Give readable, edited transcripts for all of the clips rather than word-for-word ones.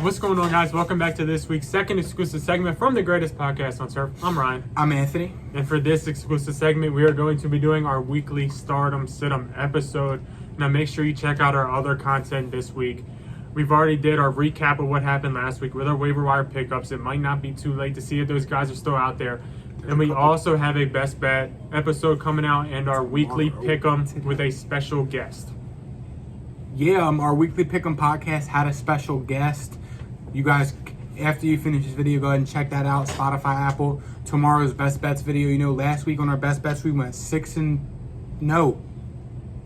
What's going on, guys? Welcome back to this week's second exclusive segment from the greatest podcast on turf. I'm Ryan. I'm Anthony. And for this exclusive segment, we are going to be doing our weekly Stardom Sit-'em episode. Now make sure you check out our other content this week. We've already did our recap of what happened last week with our waiver wire pickups. It might not be too late to see if those guys are still out there. And we also have a best bet episode coming out and our weekly pick'em with a special guest. Yeah, our weekly pick'em podcast had a special guest. You guys, after you finish this video, go ahead and check that out. Spotify, Apple. Tomorrow's best bets video. You know, last week on our best bets, we went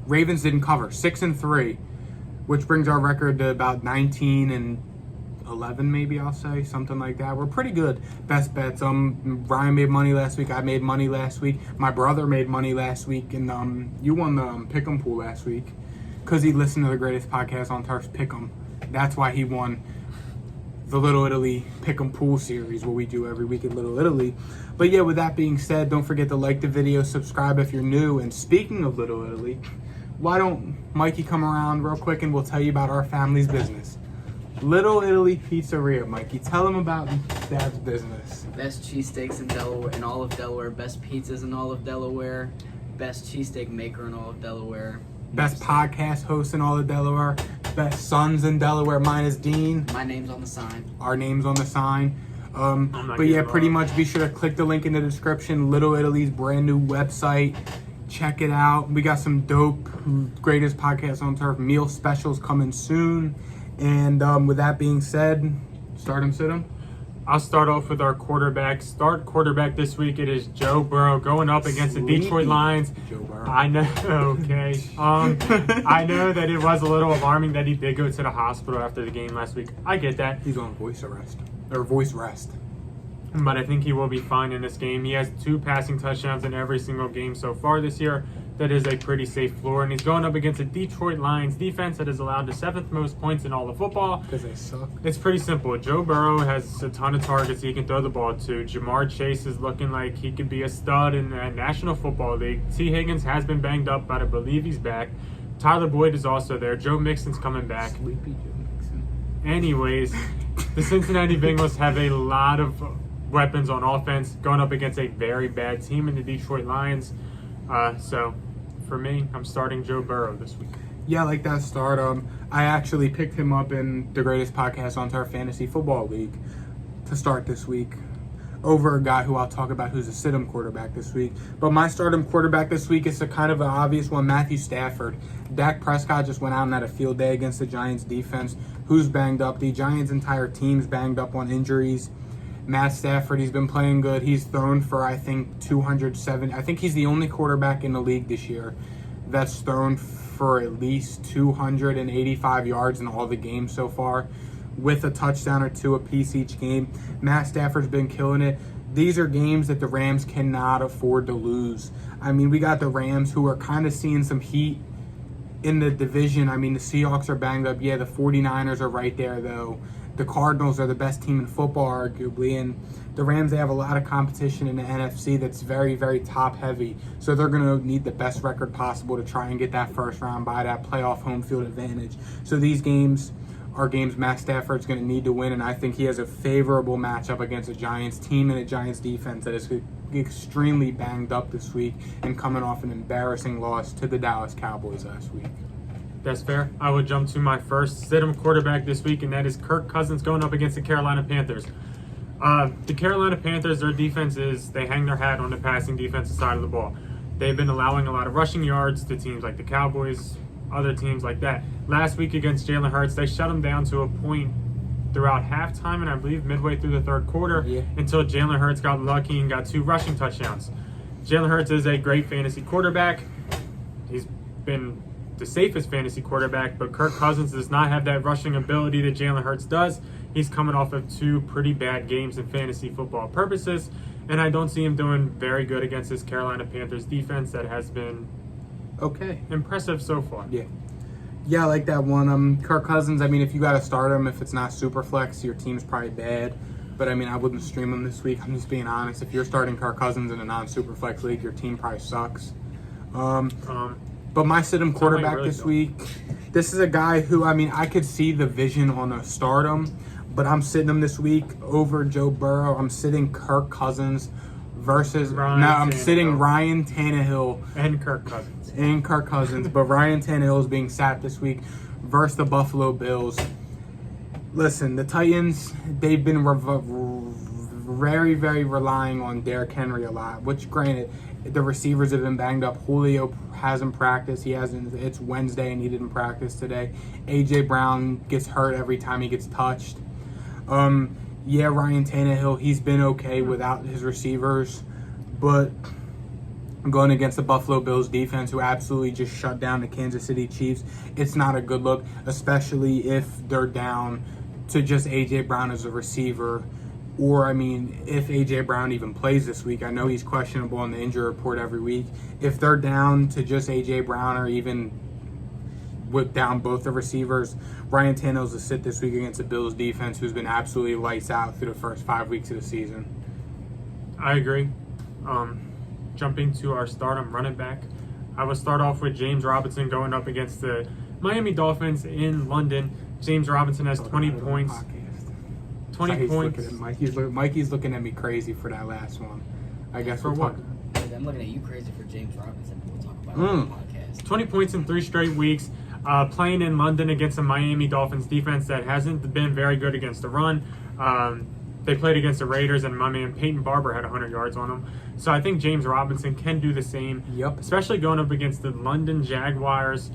Ravens didn't cover 6-3, which brings our record to about 19-11, maybe I'll say, something like that. We're pretty good. Best bets. Ryan made money last week. I made money last week. My brother made money last week, and you won the pick'em pool last week because he listened to the greatest podcast on turf's pick'em. That's why he won the Little Italy Pick'em Pool series, what we do every week in Little Italy. But yeah, with that being said, don't forget to like the video, subscribe if you're new. And speaking of Little Italy, why don't Mikey come around real quick and we'll tell you about our family's business. Little Italy Pizzeria. Mikey, tell them about Dad's business. Best cheesesteaks in Delaware, in all of Delaware. Best pizzas in all of Delaware. Best cheesesteak maker in all of Delaware. Best podcast host in all of Delaware. Best sons in Delaware. Mine is Dean. My name's on the sign. Our name's on the sign. But yeah, pretty much be sure to click the link in the description. Little Italy's brand new website. Check it out. We got some dope greatest podcasts on turf meal specials coming soon. And with that being said, start 'em, sit 'em. I'll start off with our quarterback. Start quarterback this week. It is Joe Burrow going up against the Detroit Lions. Joe Burrow. I know, okay. I know that it was a little alarming that he did go to the hospital after the game last week. I get that. He's on voice arrest. Or voice rest. But I think he will be fine in this game. He has 2 passing touchdowns in every single game so far this year. That is a pretty safe floor. And he's going up against a Detroit Lions defense that has allowed the 7th most points in all of football. Because they suck. It's pretty simple. Joe Burrow has a ton of targets he can throw the ball to. Jamar Chase is looking like he could be a stud in the National Football League. T. Higgins has been banged up, but I believe he's back. Tyler Boyd is also there. Joe Mixon's coming back. Sleepy Joe Mixon. Anyways, the Cincinnati Bengals have a lot of weapons on offense going up against a very bad team in the Detroit Lions. So for me, I'm starting Joe Burrow this week. Yeah, I like that start. I actually picked him up in the greatest podcast on turf fantasy football league to start this week over a guy who I'll talk about who's a sit-'em quarterback this week. But my start-'em quarterback this week is a kind of an obvious one, Matthew Stafford. Dak Prescott just went out and had a field day against the Giants defense, who's banged up. The Giants' entire team's banged up on injuries. Matt Stafford, he's been playing good. He's thrown for, I think, 207. I think he's the only quarterback in the league this year that's thrown for at least 285 yards in all the games so far, with a touchdown or 2 apiece each game. Matt Stafford's been killing it. These are games that the Rams cannot afford to lose. I mean, we got the Rams who are kind of seeing some heat in the division. I mean, the Seahawks are banged up. Yeah, the 49ers are right there, though. The Cardinals are the best team in football, arguably, and the Rams, they have a lot of competition in the NFC that's very, very top-heavy. So they're going to need the best record possible to try and get that first round bye, that playoff home field advantage. So these games are games Matt Stafford's going to need to win, and I think he has a favorable matchup against a Giants team and a Giants defense that is extremely banged up this week and coming off an embarrassing loss to the Dallas Cowboys last week. That's fair. I would jump to my first sit-'em quarterback this week, and that is Kirk Cousins going up against the Carolina Panthers. The Carolina Panthers, their defense is, they hang their hat on the passing defensive side of the ball. They've been allowing a lot of rushing yards to teams like the Cowboys, other teams like that. Last week against Jalen Hurts, they shut him down to a point throughout halftime and I believe midway through the 3rd quarter until Jalen Hurts got lucky and got 2 rushing touchdowns. Jalen Hurts is a great fantasy quarterback. He's been the safest fantasy quarterback, but Kirk Cousins does not have that rushing ability that Jalen Hurts does. He's coming off of 2 pretty bad games in fantasy football purposes, and I don't see him doing very good against this Carolina Panthers defense that has been impressive so far. Yeah, I like that one. Kirk Cousins, I mean, if you got to start him, if it's not super flex, your team's probably bad. But, I mean, I wouldn't stream him this week. I'm just being honest. If you're starting Kirk Cousins in a non-super flex league, your team probably sucks. But my sit-em quarterback really this don't. week, this is a guy who, I mean, I could see the vision on a stardom, but I'm sitting him this week over Joe Burrow. I'm sitting Kirk Cousins versus, I'm sitting Ryan Tannehill and Kirk Cousins. But Ryan Tannehill is being sat this week versus the Buffalo Bills. Listen, the Titans, they've been very, very relying on Derrick Henry a lot, which granted, the receivers have been banged up. Julio hasn't practiced. It's Wednesday and he didn't practice today. AJ Brown gets hurt every time he gets touched. Yeah, Ryan Tannehill, he's been okay without his receivers, but going against the Buffalo Bills defense, who absolutely just shut down the Kansas City Chiefs, it's not a good look, especially if they're down to just A.J. Brown as a receiver. Or, I mean, if A.J. Brown even plays this week, I know he's questionable on the injury report every week. If they're down to just A.J. Brown or even with down both the receivers, Ryan Tannehill's a sit this week against the Bills defense, who's been absolutely lights out through the first 5 weeks of the season. I agree. Jumping to our stardom running back, I will start off with James Robinson going up against the Miami Dolphins in London. James Robinson has 20 points. 20 points. Mikey's looking at me crazy for that last one. I guess For what? I'm looking at you crazy for James Robinson. We'll talk about it on the podcast. 20 points in 3 straight weeks. Playing in London against a Miami Dolphins defense that hasn't been very good against the run. They played against the Raiders, and my man Peyton Barber had 100 yards on him. So I think James Robinson can do the same. Yep. Especially going up against the London Jaguars.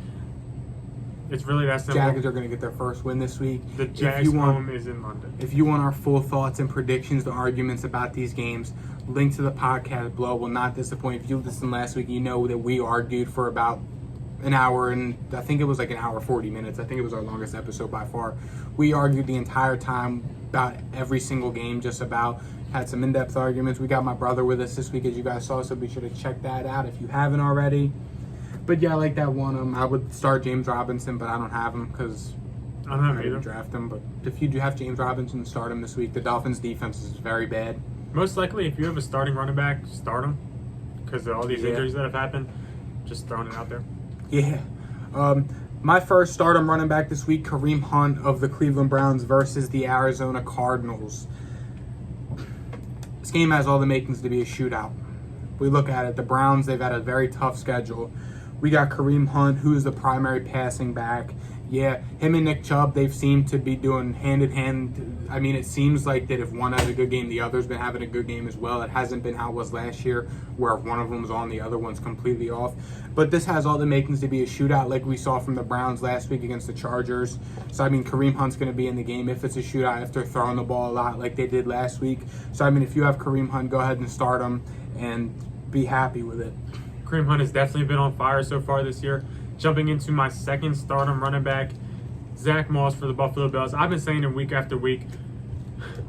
It's really that simple. Jags are going to get their first win this week. The Jags home is in London. If you want our full thoughts and predictions, the arguments about these games, link to the podcast below will not disappoint. If you listened last week, you know that we argued for about an hour, and I think it was like an hour 40 minutes. I think it was our longest episode by far. We argued the entire time about every single game, just about. Had some in-depth arguments. We got my brother with us this week, as you guys saw, so be sure to check that out if you haven't already. But yeah, I like that one. I would start James Robinson, but I don't have him because I don't have I either. didn't draft him. But if you do have James Robinson, start him this week. The Dolphins' defense is very bad. Most likely, if you have a starting running back, start him. Because of all these injuries that have happened. Just throwing it out there. Yeah. My first stardom running back this week, Kareem Hunt of the Cleveland Browns versus the Arizona Cardinals. This game has all the makings to be a shootout. We look at it, the Browns, they've had a very tough schedule. We got Kareem Hunt, who is the primary passing back. Yeah, him and Nick Chubb, they've seemed to be doing hand-in-hand. I mean, it seems like that if one has a good game, the other's been having a good game as well. It hasn't been how it was last year, where if one of them's on, the other one's completely off. But this has all the makings to be a shootout like we saw from the Browns last week against the Chargers. So, I mean, Kareem Hunt's going to be in the game if it's a shootout, if they're throwing the ball a lot like they did last week. So, I mean, if you have Kareem Hunt, go ahead and start him and be happy with it. Kareem Hunt has definitely been on fire so far this year. Jumping into my second stardom running back, Zach Moss for the Buffalo Bills. I've been saying it week after week,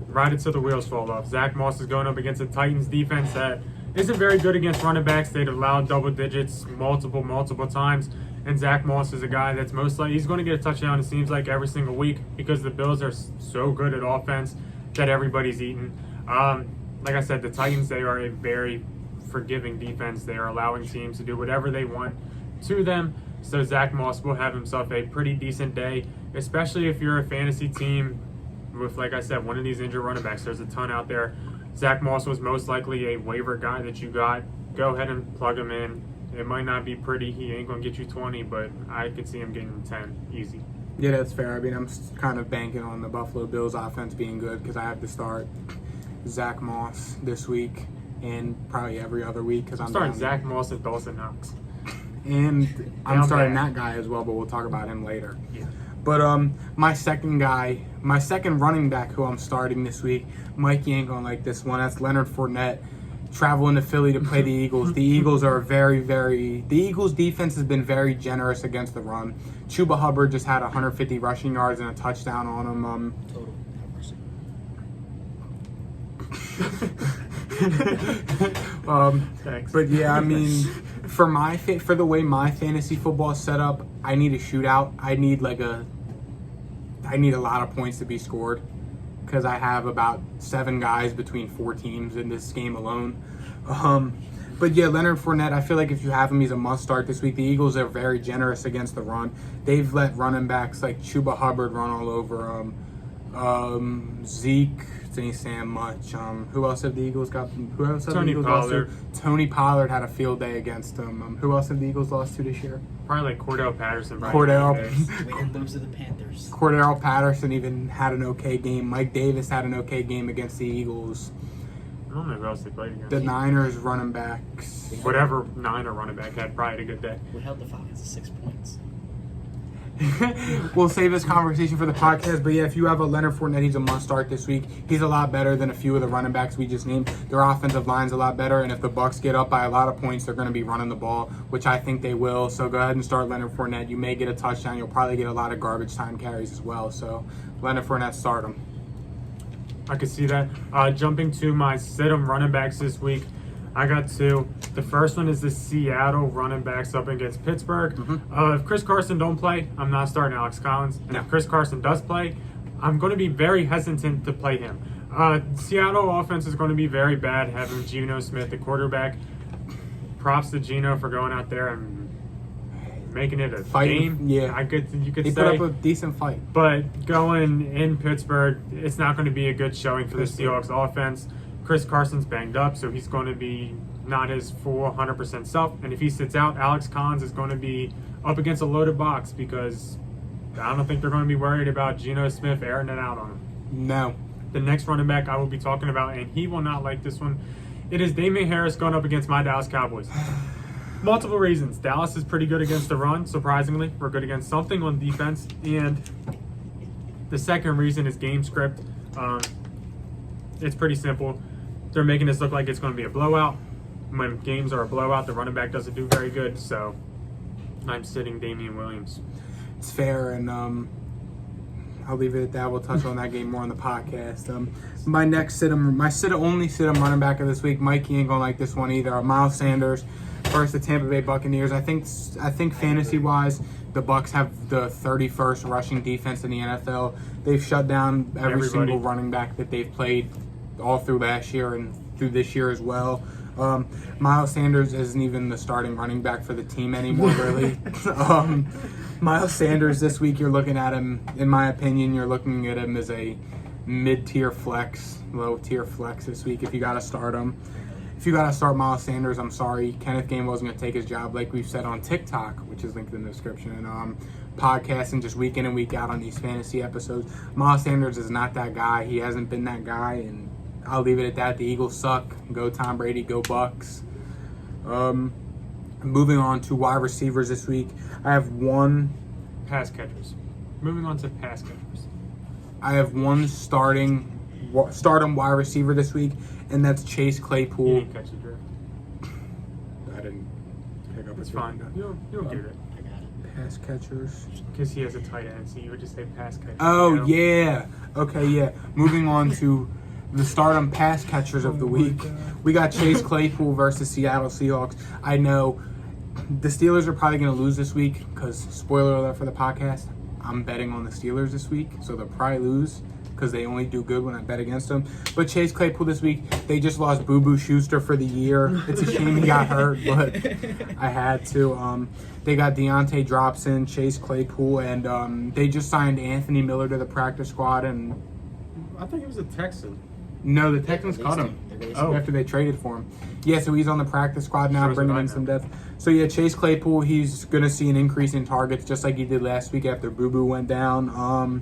ride it till the wheels fall off. Zach Moss is going up against the Titans defense that isn't very good against running backs. They've allowed double digits multiple times. And Zach Moss is a guy that's most likely, he's going to get a touchdown, it seems like, every single week because the Bills are so good at offense that everybody's eating. Like I said, the Titans, they are a very forgiving defense. They are allowing teams to do whatever they want to them. So Zach Moss will have himself a pretty decent day, especially if you're a fantasy team with, like I said, one of these injured running backs. There's a ton out there. Zach Moss was most likely a waiver guy that you got. Go ahead and plug him in. It might not be pretty. He ain't going to get you 20, but I could see him getting 10 easy. Yeah, that's fair. I mean, I'm kind of banking on the Buffalo Bills offense being good because I have to start Zach Moss this week and probably every other week because I'm starting Zach Moss and Dawson Knox. And I'm starting that guy as well, but we'll talk about him later. Yeah. But my second running back who I'm starting this week, Mikey ain't gonna like this one. That's Leonard Fournette, traveling to Philly to play the Eagles. The Eagles are the Eagles defense has been very generous against the run. Chuba Hubbard just had 150 rushing yards and a touchdown on him. Total. Thanks. But yeah, I mean, for the way my fantasy football is set up, I need a shootout. I need a lot of points to be scored because I have about 7 guys between 4 teams in this game alone. But yeah, Leonard Fournette, I feel like if you have him, he's a must start this week. The Eagles are very generous against the run. They've let running backs like Chuba Hubbard run all over Zeke. Didn't say much. Who else have the Eagles got? Who else have Tony the Eagles Pollard. lost to? Tony Pollard had a field day against them. Who else have the Eagles lost to this year? Probably like Cordell Patterson. Cordell. We didn't lose to the Panthers. Cordell Patterson even had an okay game. Mike Davis had an okay game against the Eagles. I don't know who else they played against. The Niners running backs. Whatever Niner running back had probably had a good day. We held the Falcons to 6 points. We'll save this conversation for the podcast, but yeah, if you have a Leonard Fournette, he's a must start this week. He's a lot better than a few of the running backs we just named. Their offensive line's a lot better, and if the Bucks get up by a lot of points, they're going to be running the ball, which I think they will. So go ahead and start Leonard Fournette. You may get a touchdown. You'll probably get a lot of garbage time carries as well. So Leonard Fournette, start him. I could see that. Jumping to my sit-em running backs this week, I got two. The first one is the Seattle running backs up against Pittsburgh. If Chris Carson don't play, I'm not starting Alex Collins. And if Chris Carson does play, I'm going to be very hesitant to play him. Seattle offense is going to be very bad having Geno Smith, the quarterback. Props to Geno for going out there and making it a game. Yeah, you could he say. put up a decent fight. But going in Pittsburgh, it's not going to be a good showing for the Seahawks offense. Chris Carson's banged up, so he's going to be not his full 100% self. And if he sits out, Alex Collins is going to be up against a loaded box because I don't think they're going to be worried about Geno Smith airing it out on him. No. The next running back I will be talking about, and he will not like this one, it is Damien Harris going up against my Dallas Cowboys. Multiple reasons. Dallas is pretty good against the run, surprisingly. We're good against something on defense. And the second reason is game script. It's pretty simple. They're making this look like it's going to be a blowout. When games are a blowout, the running back doesn't do very good. So I'm sitting Damian Williams. It's fair, and I'll leave it at that. We'll touch on that game more on the podcast. My next only sit-em running back of this week, Mikey ain't gonna like this one either. Miles Sanders versus the Tampa Bay Buccaneers. I think fantasy-wise, the Bucs have the 31st rushing defense in the NFL. They've shut down every single running back that they've played all through last year and through this year as well. Miles Sanders isn't even the starting running back for the team anymore, really. Miles Sanders this week, you're looking at him, in my opinion, you're looking at him as a mid-tier flex, low-tier flex this week if you got to start him. If you got to start Miles Sanders, I'm sorry. Kenneth Gainwell's going to take his job like we've said on TikTok, which is linked in the description, and podcasts and just week in and week out on these fantasy episodes. Miles Sanders is not that guy. He hasn't been that guy, and I'll leave it at that. The Eagles suck. Go Tom Brady. Go Bucks. Moving on to wide receivers this week. I have one. Pass catchers. Moving on to pass catchers. I have one stardom wide receiver this week, and that's Chase He Claypool. didn't catch the drift. I didn't pick up. It's fine. You'll get it. I got it. Pass catchers. Because he has a tight end, so you would just say pass catcher. Oh, you know? yeah. Okay, yeah. Moving on to the stardom pass catchers of the week. We got Chase Claypool versus Seattle Seahawks. I know the Steelers are probably going to lose this week because, spoiler alert for the podcast, I'm betting on the Steelers this week, so they'll probably lose because they only do good when I bet against them. But Chase Claypool this week, they just lost Boo Boo Schuster for the year. It's a shame he got hurt, but I had to. They got Deontay Dropson, Chase Claypool, and they just signed Anthony Miller to the practice squad. And I think he was a Texan. no, the Texans cut him after they traded for him. Yeah, so he's on the practice squad now, Shows bringing what I in know. some depth. So yeah, Chase Claypool, he's going to see an increase in targets just like he did last week after Boo Boo went down.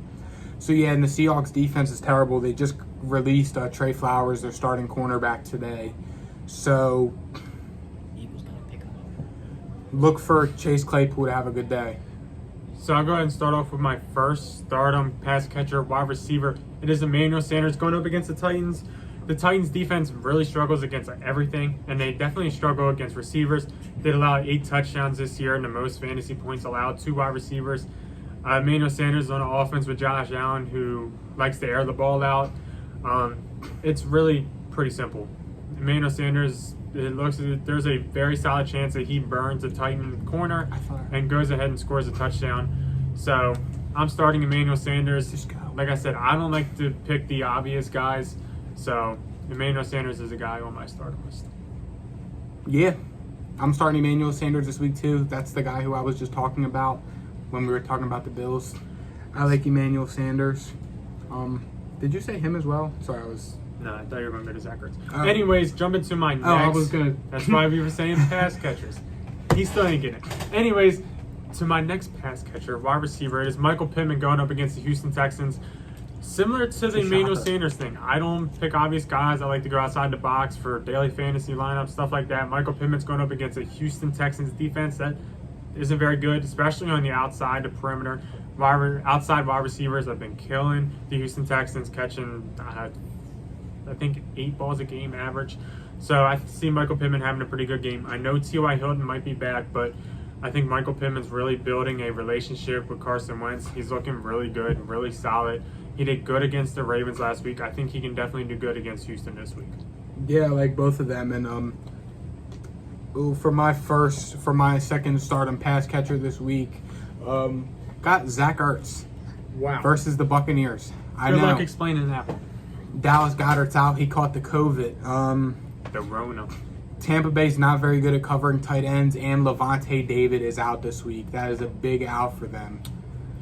So yeah, and the Seahawks defense is terrible. They just released Trey Flowers, their starting cornerback, today. So Eagles gotta pick him up. look for Chase Claypool to have a good day. So I'll go ahead and start off with my first stardom pass catcher wide receiver. It is Emmanuel Sanders going up against the Titans. The Titans defense really struggles against everything, and they definitely struggle against receivers. They allowed 8 touchdowns this year and the most fantasy points allowed to wide receivers. Emmanuel Sanders on offense with Josh Allen, who likes to air the ball out. It's really pretty simple. Emmanuel Sanders, it looks as if there's a very solid chance that he burns a Titan corner and goes ahead and scores a touchdown. So I'm starting Emmanuel Sanders. Just go. Like I said, I don't like to pick the obvious guys. So Emmanuel Sanders is a guy on my starting list. Yeah, I'm starting Emmanuel Sanders this week too. That's the guy who I was just talking about when we were talking about the Bills. I like Emmanuel Sanders. Did you say him as well? Sorry, I was... No, I thought you were going to go to Zach Ertz. Anyways, jumping to my next. I was going to... That's why we were saying pass catchers. He still ain't getting it. Anyways, to my next pass catcher, wide receiver, it is Michael Pittman going up against the Houston Texans. Similar to the Emmanuel Sanders thing, I don't pick obvious guys. I like to go outside the box for daily fantasy lineups, stuff like that. Michael Pittman's going up against a Houston Texans defense that isn't very good, especially on the outside, the perimeter. Outside wide receivers have been killing the Houston Texans, catching, I think, 8 balls a game average. So I see Michael Pittman having a pretty good game. I know T.Y. Hilton might be back, but I think Michael Pittman's really building a relationship with Carson Wentz. He's looking really good, really solid. He did good against the Ravens last week. I think he can definitely do good against Houston this week. Yeah, I like both of them. And for my second stardom pass catcher this week, got Zach Ertz. Wow. Versus the Buccaneers. Good luck explaining that one. Dallas Goedert's out. He caught the COVID. The Rona. Tampa Bay's not very good at covering tight ends, and Levante David is out this week. That is a big out for them.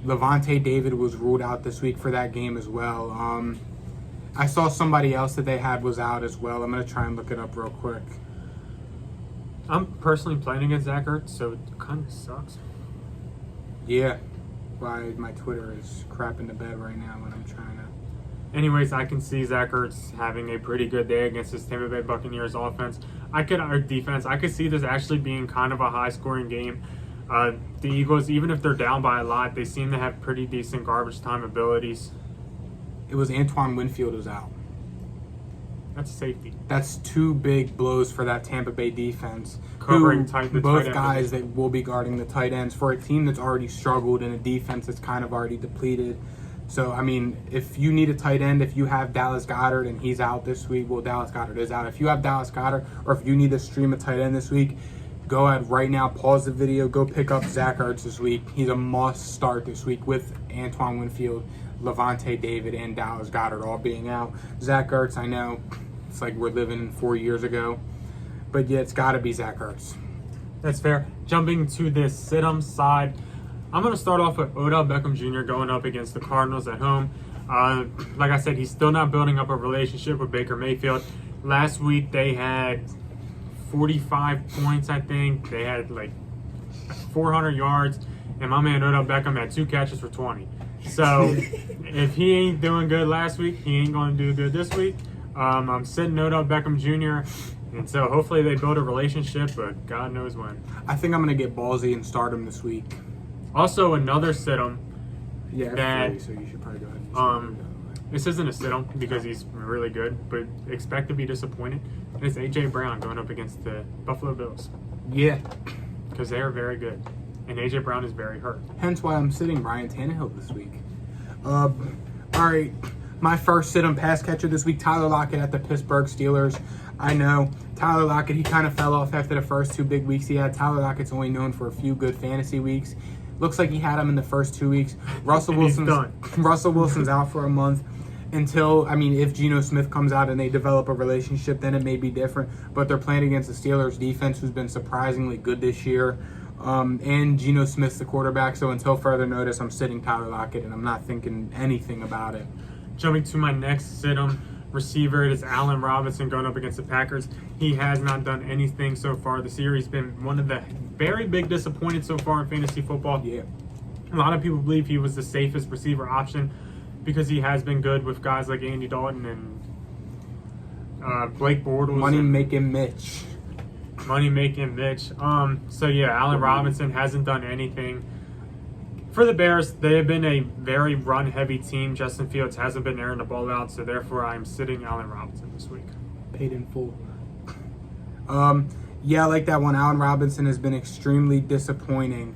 Levante David was ruled out this week for that game as well. I saw somebody else that they had was out as well. I'm going to try and look it up real quick. I'm personally playing against Zach Ertz, so it kind of sucks. Yeah. My Twitter is crapping to bed right now when I'm trying to... Anyways, I can see Zach Ertz having a pretty good day against this Tampa Bay Buccaneers offense. Our defense. I could see this actually being kind of a high-scoring game. The Eagles, even if they're down by a lot, they seem to have pretty decent garbage time abilities. It was Antoine Winfield who's out. That's safety. That's 2 big blows for that Tampa Bay defense. Covering both guys that will be guarding the tight ends for a team that's already struggled and a defense that's kind of already depleted. So, I mean, if you need a tight end, if you have Dallas Goedert and he's out this week, well, Dallas Goedert is out. If you have Dallas Goedert, or if you need to stream a tight end this week, go ahead right now, pause the video, go pick up Zach Ertz this week. He's a must start this week with Antoine Winfield, Levante David, and Dallas Goedert all being out. Zach Ertz, I know, it's like we're living 4 years ago. But yeah, it's got to be Zach Ertz. That's fair. Jumping to this sit-em side, I'm going to start off with Odell Beckham Jr. going up against the Cardinals at home. Like I said, he's still not building up a relationship with Baker Mayfield. Last week, they had 45 points, I think. They had like 400 yards. And my man Odell Beckham had 2 catches for 20. So if he ain't doing good last week, he ain't going to do good this week. I'm sitting Odell Beckham Jr., and so hopefully they build a relationship, but God knows when. I think I'm going to get ballsy and start him this week. Also, another sit-em. Yeah, that, so you should probably go ahead. This isn't a sit-em because he's really good, but expect to be disappointed. And it's A.J. Brown going up against the Buffalo Bills. Yeah. Because they are very good. And A.J. Brown is very hurt. Hence why I'm sitting Ryan Tannehill this week. All right. My first sit-em pass catcher this week, Tyler Lockett at the Pittsburgh Steelers. I know, Tyler Lockett, he kind of fell off after the first 2 big weeks he had. Tyler Lockett's only known for a few good fantasy weeks. Looks like he had him in the first 2 weeks. Russell Wilson's out for a month until, I mean, if Geno Smith comes out and they develop a relationship, then it may be different. But they're playing against the Steelers defense, who's been surprisingly good this year. And Geno Smith's the quarterback, so until further notice, I'm sitting Tyler Lockett, and I'm not thinking anything about it. Jumping to my next sit-em receiver, it is Allen Robinson going up against the Packers. He has not done anything so far this year. He's been one of the very big disappointed so far in fantasy football. Yeah. A lot of people believe he was the safest receiver option because he has been good with guys like Andy Dalton and Blake Bortles. Money-making Mitch. So yeah, Allen Robinson hasn't done anything. For the Bears, they have been a very run-heavy team. Justin Fields hasn't been airing the ball out, so therefore I'm sitting Allen Robinson this week. Paid in full. Yeah, I like that one. Allen Robinson has been extremely disappointing.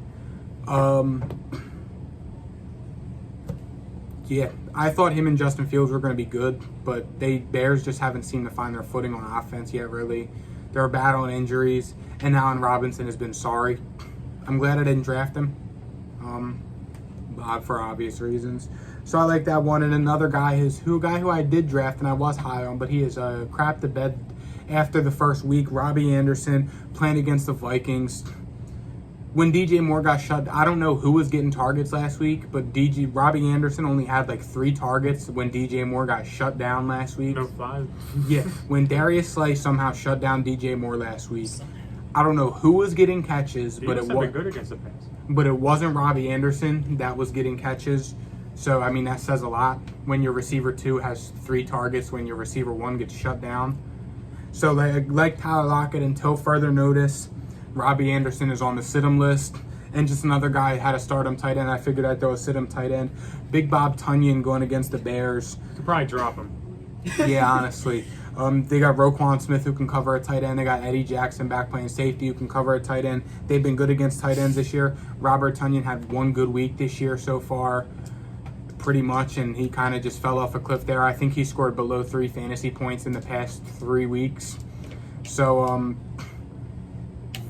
Yeah, I thought him and Justin Fields were going to be good, but Bears just haven't seemed to find their footing on offense yet, really. They're battling injuries, and Allen Robinson has been sorry. I'm glad I didn't draft him. For obvious reasons. So I like that one. And another guy who I did draft and I was high on, but he is crap the bed after the first week. Robbie Anderson playing against the Vikings. When DJ Moore got shut, I don't know who was getting targets last week, but Robbie Anderson only had like 3 targets when DJ Moore got shut down last week. No 5. Yeah, when Darius Slay somehow shut down DJ Moore last week. I don't know who was getting catches, but it was good against the pass. But it wasn't Robbie Anderson that was getting catches. So I mean that says a lot when your receiver 2 has 3 targets when your receiver 1 gets shut down. So like Tyler Lockett, until further notice, Robbie Anderson is on the sit-'em list. And just another guy had a start-'em tight end. I figured I'd throw a sit-'em tight end. Big Bob Tunyon going against the Bears. Could probably drop him. Yeah, honestly. They got Roquan Smith who can cover a tight end. They got Eddie Jackson back playing safety who can cover a tight end. They've been good against tight ends this year. Robert Tunyon had 1 good week this year so far, pretty much, and he kind of just fell off a cliff there. I think he scored below 3 fantasy points in the past 3 weeks. So,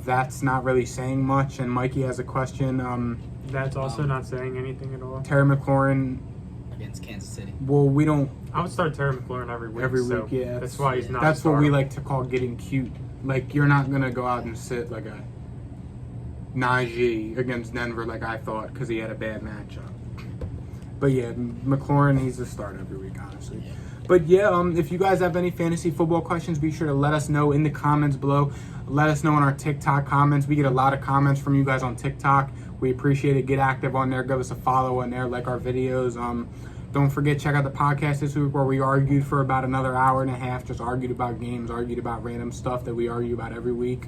that's not really saying much. And Mikey has a question. That's also not saying anything at all. Terry McLaurin. Against Kansas City. Well, we don't. I would start Terry McLaurin every week. Every so week, yeah. That's why he's not. That's what we like to call getting cute. Like, you're not going to go out and sit like a Najee against Denver like I thought because he had a bad matchup. But yeah, McLaurin, he's a start every week, honestly. Yeah. But yeah, if you guys have any fantasy football questions, be sure to let us know in the comments below. Let us know in our TikTok comments. We get a lot of comments from you guys on TikTok. We appreciate it. Get active on there. Give us a follow on there. Like our videos. Don't forget, check out the podcast this week where we argued for about another hour and a half. Just argued about games, argued about random stuff that we argue about every week.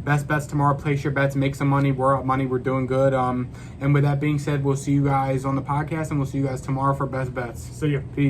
Best bets tomorrow. Place your bets. Make some money. We're up money. We're doing good. And with that being said, we'll see you guys on the podcast, and we'll see you guys tomorrow for best bets. See ya. Peace.